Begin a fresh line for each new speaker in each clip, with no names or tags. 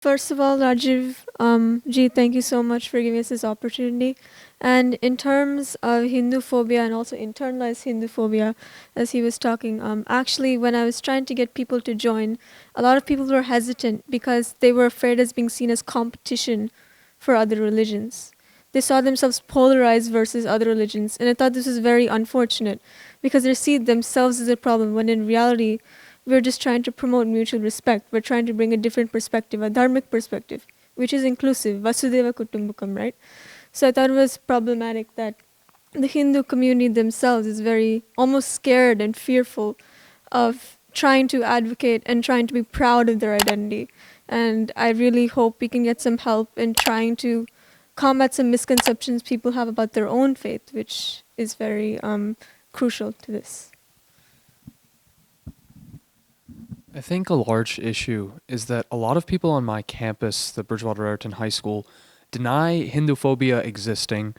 First of all, Rajiv, thank you so much for giving us this opportunity. And in terms of Hindu phobia and also internalized Hindu phobia, as he was talking, actually, when I was trying to get people to join, a lot of people were hesitant because they were afraid as being seen as competition for other religions. They saw themselves polarized versus other religions, and I thought this was very unfortunate because they see themselves as a problem when in reality, we're just trying to promote mutual respect. We're trying to bring a different perspective, a dharmic perspective, which is inclusive, Vasudeva Kutumbakam, right? So I thought it was problematic that the Hindu community themselves is very almost scared and fearful of trying to advocate and trying to be proud of their identity. And I really hope we can get some help in trying to combat some misconceptions people have about their own faith, which is very crucial to this.
I think a large issue is that a lot of people on my campus, the Bridgewater Raritan High School, deny Hinduphobia existing,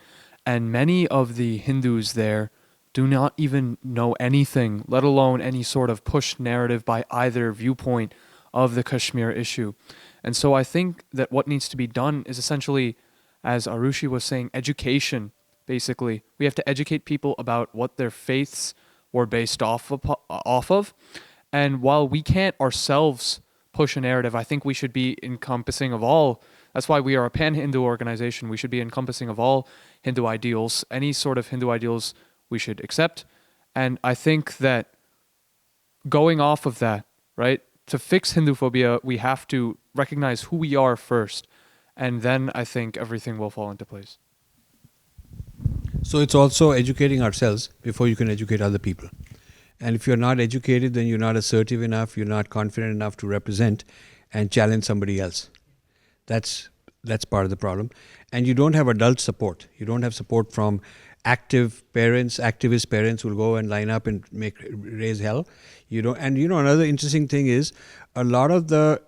and many of the Hindus there do not even know anything, let alone any sort of push narrative by either viewpoint of the Kashmir issue. And so I think that what needs to be done is essentially, as Arushi was saying, education, basically. We have to educate people about what their faiths were based off of. And while we can't ourselves push a narrative, I think we should be encompassing of all. That's why we are a pan-Hindu organization. We should be encompassing of all Hindu ideals. Any sort of Hindu ideals we should accept. And I think that going off of that, right, to fix Hinduphobia, we have to recognize who we are first. And then I think everything will fall into place.
So it's also educating ourselves before you can educate other people. And if you're not educated, then you're not assertive enough, you're not confident enough to represent and challenge somebody else. That's part of the problem. And you don't have adult support. You don't have support from active parents, activist parents who will go and line up and raise hell. You don't. And another interesting thing is a lot of the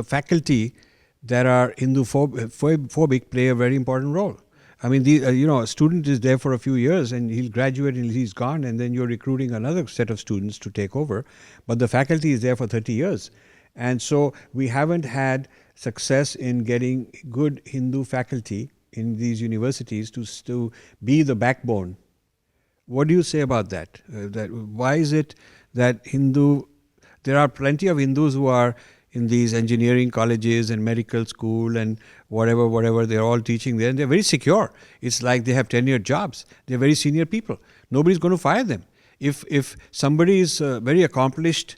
faculty that are Hindu-phobic play a very important role. I mean, a student is there for a few years and he'll graduate and he's gone, and then you're recruiting another set of students to take over. But the faculty is there for 30 years. And so we haven't had success in getting good Hindu faculty in these universities to be the backbone. What do you say about that? Why is it that there are plenty of Hindus who are in these engineering colleges and medical school and whatever, they're all teaching there, and they're very secure. It's like they have tenured jobs. They're very senior people. Nobody's going to fire them. If somebody is a very accomplished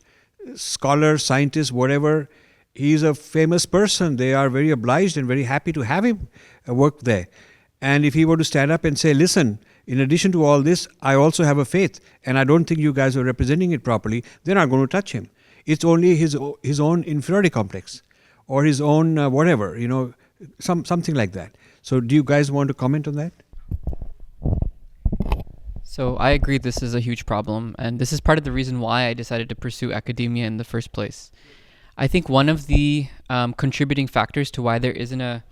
scholar, scientist, whatever, he's a famous person, they are very obliged and very happy to have him work there. And if he were to stand up and say, listen, in addition to all this, I also have a faith, and I don't think you guys are representing it properly, they're not going to touch him. It's only his own inferiority complex or his own whatever, something like that. So do you guys want to comment on that?
So I agree this is a huge problem, and this is part of the reason why I decided to pursue academia in the first place. I think one of the contributing factors to why there isn't a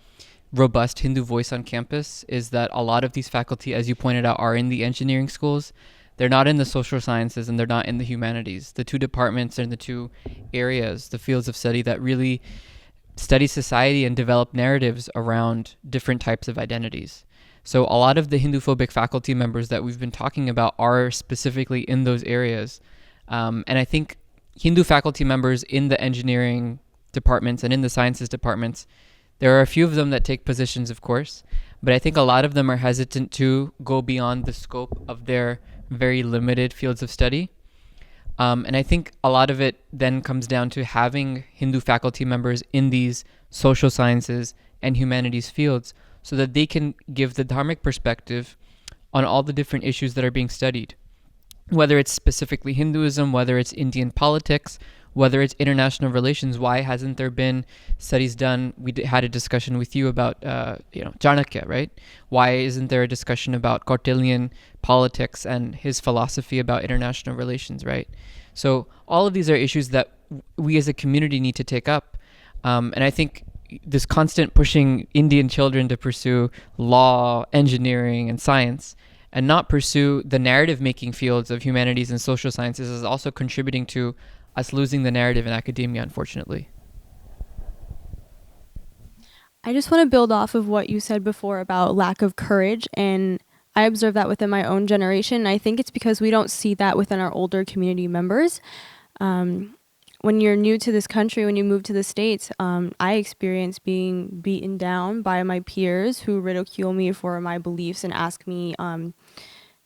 robust Hindu voice on campus is that a lot of these faculty, as you pointed out, are in the engineering schools. They're not in the social sciences and they're not in the humanities. The two departments and the two areas, the fields of study that really study society and develop narratives around different types of identities. So a lot of the Hindu-phobic faculty members that we've been talking about are specifically in those areas. And I think Hindu faculty members in the engineering departments and in the sciences departments, there are a few of them that take positions, of course, but I think a lot of them are hesitant to go beyond the scope of their very limited fields of study. And I think a lot of it then comes down to having Hindu faculty members in these social sciences and humanities fields so that they can give the dharmic perspective on all the different issues that are being studied. Whether it's specifically Hinduism, whether it's Indian politics, whether it's international relations. Why hasn't there been studies done? We had a discussion with you about, Chanakya, right? Why isn't there a discussion about Kautilyan politics and his philosophy about international relations, right? So all of these are issues that we as a community need to take up. And I think this constant pushing Indian children to pursue law, engineering, and science, and not pursue the narrative-making fields of humanities and social sciences is also contributing to us losing the narrative in academia, unfortunately.
I just want to build off of what you said before about lack of courage, and I observe that within my own generation. I think it's because we don't see that within our older community members. Um, when you're new to this country, when you move to the States, I experienced being beaten down by my peers who ridicule me for my beliefs and ask me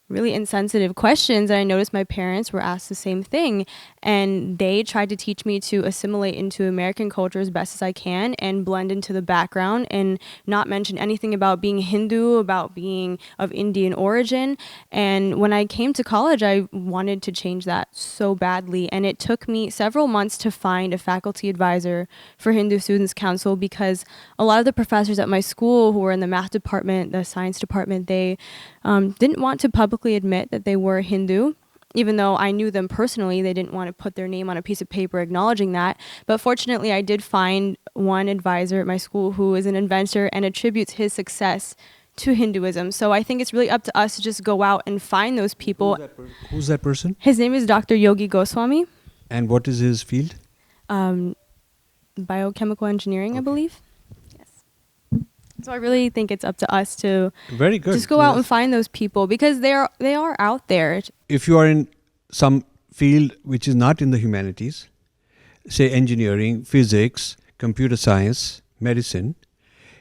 really insensitive questions. And I noticed my parents were asked the same thing, and they tried to teach me to assimilate into American culture as best as I can and blend into the background and not mention anything about being Hindu, about being of Indian origin. And when I came to college, I wanted to change that so badly, and it took me several months to find a faculty advisor for Hindu Students Council, because a lot of the professors at my school who were in the math department, the science department, they didn't want to publicly admit that they were Hindu. Even though I knew them personally, they didn't want to put their name on a piece of paper acknowledging that. But fortunately, I did find one advisor at my school who is an inventor and attributes his success to Hinduism. So I think it's really up to us to just go out and find those people.
Who's that person?
His name is Dr. Yogi Goswami,
And what is his field?
biochemical engineering, I
Okay.
believe. Yes. So I really think it's up to us to
Very good.
just go out and find those people, because they are out there.
If you are in some field which is not in the humanities, say engineering, physics, computer science, medicine,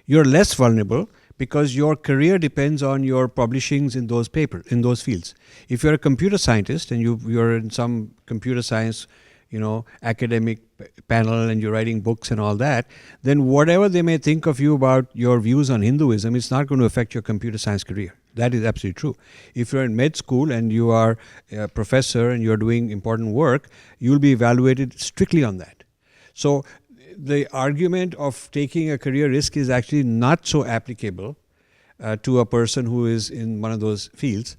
you're less vulnerable because your career depends on your publishings in those fields. If you're a computer scientist and you're in some computer science, academic panel and you're writing books and all that, then whatever they may think of you about your views on Hinduism, it's not going to affect your computer science career. That is absolutely true. If you're in med school and you are a professor and you're doing important work, you'll be evaluated strictly on that. So the argument of taking a career risk is actually not so applicable to a person who is in one of those fields.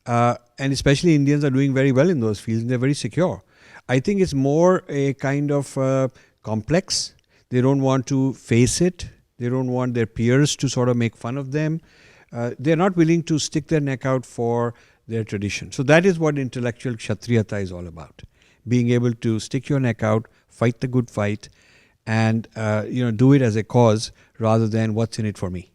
And especially Indians are doing very well in those fields and they're very secure. I think it's more a kind of complex. They don't want to face it. They don't want their peers to sort of make fun of them. They're not willing to stick their neck out for their tradition. So that is what intellectual Kshatriyata is all about. Being able to stick your neck out, fight the good fight, and do it as a cause rather than what's in it for me.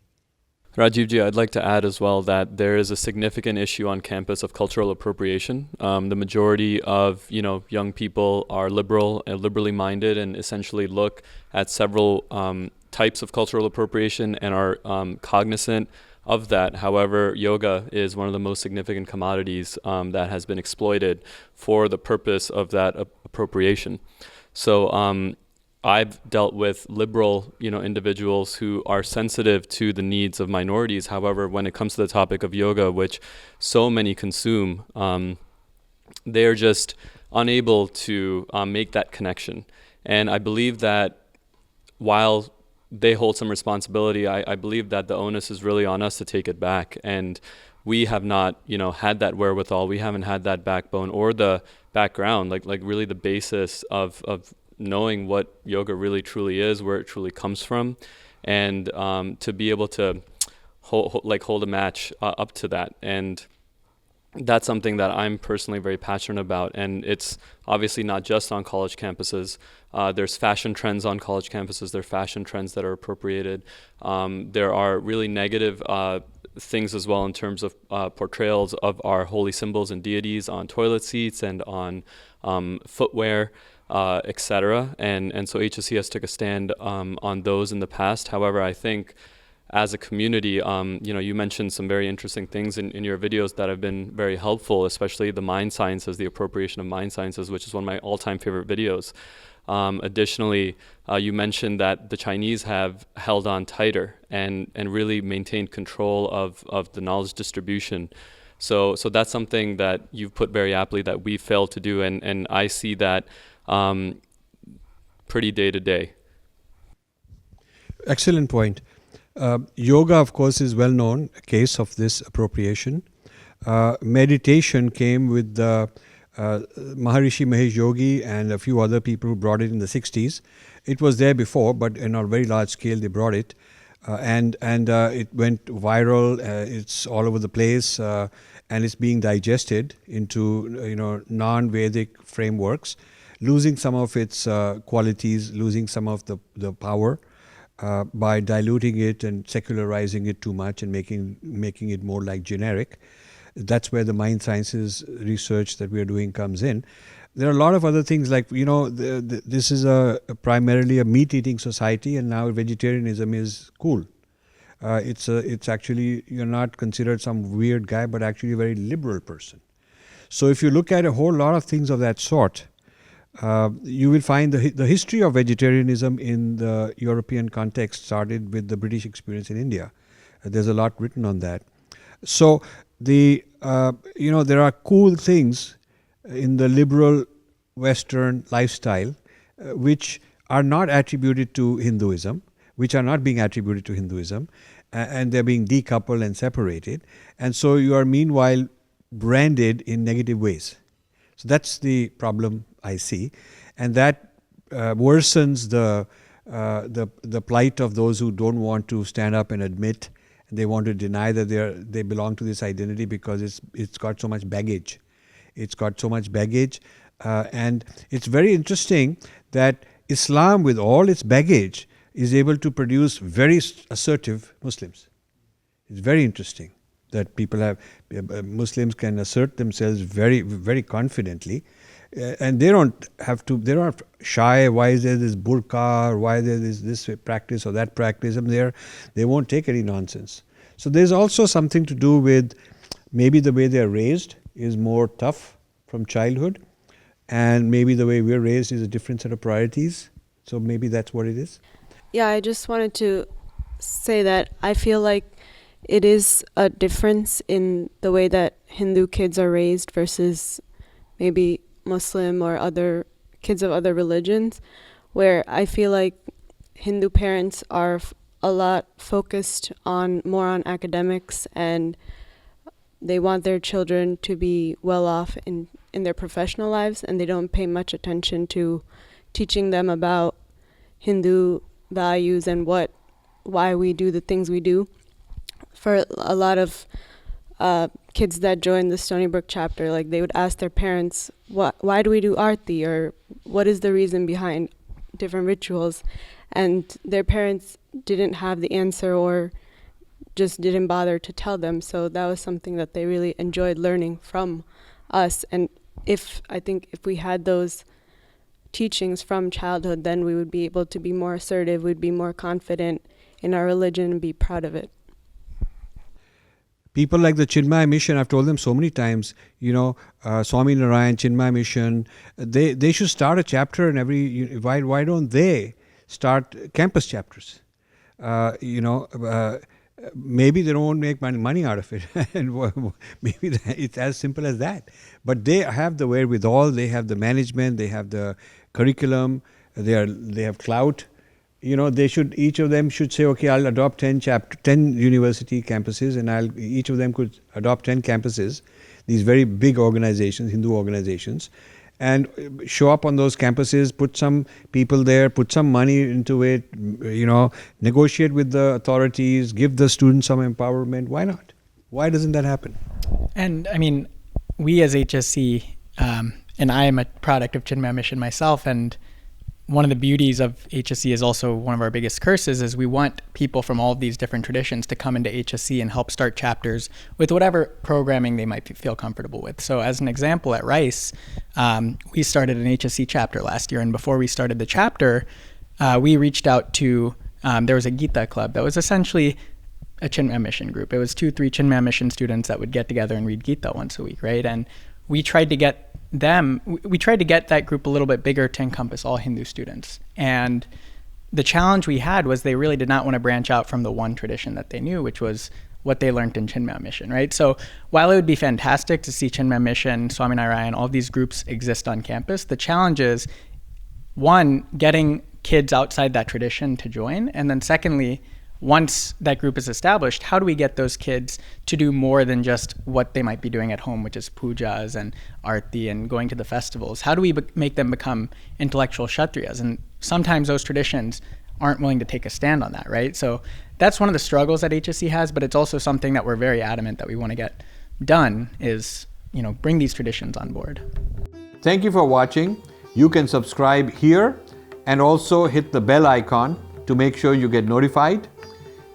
Rajivji, I'd like to add as well that there is a significant issue on campus of cultural appropriation. The majority of young people are liberally minded, and essentially look at several types of cultural appropriation and are cognizant of that. However, yoga is one of the most significant commodities that has been exploited for the purpose of that appropriation. So I've dealt with liberal, individuals who are sensitive to the needs of minorities. However, when it comes to the topic of yoga, which so many consume, they are just unable to make that connection. And I believe that while they hold some responsibility, I believe that the onus is really on us to take it back. And we have not, had that wherewithal. We haven't had that backbone or the background, like really the basis of knowing what yoga really truly is, where it truly comes from, and to be able to hold a match up to that. And that's something that I'm personally very passionate about. And it's obviously not just on college campuses. There's fashion trends on college campuses. There are fashion trends that are appropriated. There are really negative things as well in terms of portrayals of our holy symbols and deities on toilet seats and on footwear, etc. And so HSCS took a stand on those in the past. However, I think as a community, you mentioned some very interesting things in your videos that have been very helpful, especially the mind sciences, the appropriation of mind sciences, which is one of my all-time favorite videos. Additionally, you mentioned that the Chinese have held on tighter and really maintained control of the knowledge distribution. So that's something that you've put very aptly that we failed to do, and I see that pretty day to day.
Excellent point. Yoga, of course, is well known, a case of this appropriation. Meditation came with Maharishi Mahesh Yogi and a few other people who brought it in the 60s. It was there before, but on a very large scale they brought it. And it went viral. It's all over the place, and it's being digested into non-Vedic frameworks, losing some of its qualities, losing some of the power. by diluting it and secularizing it too much and making it more like generic. That's where the mind sciences research that we are doing comes in. There are a lot of other things like, this is primarily a meat-eating society, and now vegetarianism is cool. It's actually, you're not considered some weird guy, but actually a very liberal person. So if you look at a whole lot of things of that sort, you will find the history of vegetarianism in the European context started with the British experience in India. There's a lot written on that. So there are cool things in the liberal Western lifestyle which are not attributed to Hinduism, which are not being attributed to Hinduism, and they're being decoupled and separated. And so you are meanwhile branded in negative ways. So that's the problem I see, and that worsens the plight of those who don't want to stand up and admit. They want to deny that they belong to this identity because it's got so much baggage. It's got so much baggage, and it's very interesting that Islam, with all its baggage, is able to produce very assertive Muslims. It's very interesting that Muslims can assert themselves very, very confidently, and they don't have to. They're not shy. Why is there this burqa? Or why there is this practice or that practice? And they won't take any nonsense. So there's also something to do with maybe the way they're raised is more tough from childhood, and maybe the way we're raised is a different set of priorities. So maybe that's what it is.
Yeah, I just wanted to say that I feel like it is a difference in the way that Hindu kids are raised versus maybe Muslim or other kids of other religions, where I feel like Hindu parents are a lot focused more on academics, and they want their children to be well off in their professional lives, and they don't pay much attention to teaching them about Hindu values and why we do the things we do. For a lot of kids that join the Stony Brook chapter, like, they would ask their parents, why do we do arti, or what is the reason behind different rituals? And their parents didn't have the answer or just didn't bother to tell them. So that was something that they really enjoyed learning from us. And I think if we had those teachings from childhood, then we would be able to be more assertive, we'd be more confident in our religion and be proud of it.
People like the Chinmaya Mission, I've told them so many times, Swami Narayan, Chinmaya Mission, they should start a chapter in every, why don't they start campus chapters? Maybe they don't make money out of it, and maybe it's as simple as that. But they have the wherewithal, they have the management, they have the curriculum, they have clout. Each of them should say, okay, I'll adopt 10 university campuses, and each of them could adopt 10 campuses, these very big organizations, Hindu organizations, and show up on those campuses, put some people there, put some money into it, negotiate with the authorities, give the students some empowerment. Why not? Why doesn't that happen?
And I mean, we as HSC, and I am a product of Chinmaya Mission myself, and one of the beauties of HSC is also one of our biggest curses is we want people from all of these different traditions to come into HSC and help start chapters with whatever programming they might feel comfortable with. So as an example, at Rice, we started an HSC chapter last year, and before we started the chapter, we reached out to, there was a Gita club that was essentially a Chinmaya Mission group. It was 2-3 Chinmaya Mission students that would get together and read Gita once a week, right? And we tried to get that group a little bit bigger to encompass all Hindu students. And the challenge we had was they really did not want to branch out from the one tradition that they knew, which was what they learned in Chinmaya Mission, right? So while it would be fantastic to see Chinmaya Mission, Swami Narayan, all these groups exist on campus, the challenge is, one, getting kids outside that tradition to join, and then secondly, once that group is established, how do we get those kids to do more than just what they might be doing at home, which is pujas and arti and going to the festivals? How do we make them become intellectual kshatriyas? And sometimes those traditions aren't willing to take a stand on that, right? So that's one of the struggles that HSC has, but it's also something that we're very adamant that we want to get done is, bring these traditions on board.
Thank you for watching. You can subscribe here and also hit the bell icon to make sure you get notified.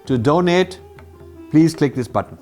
To donate, please click this button.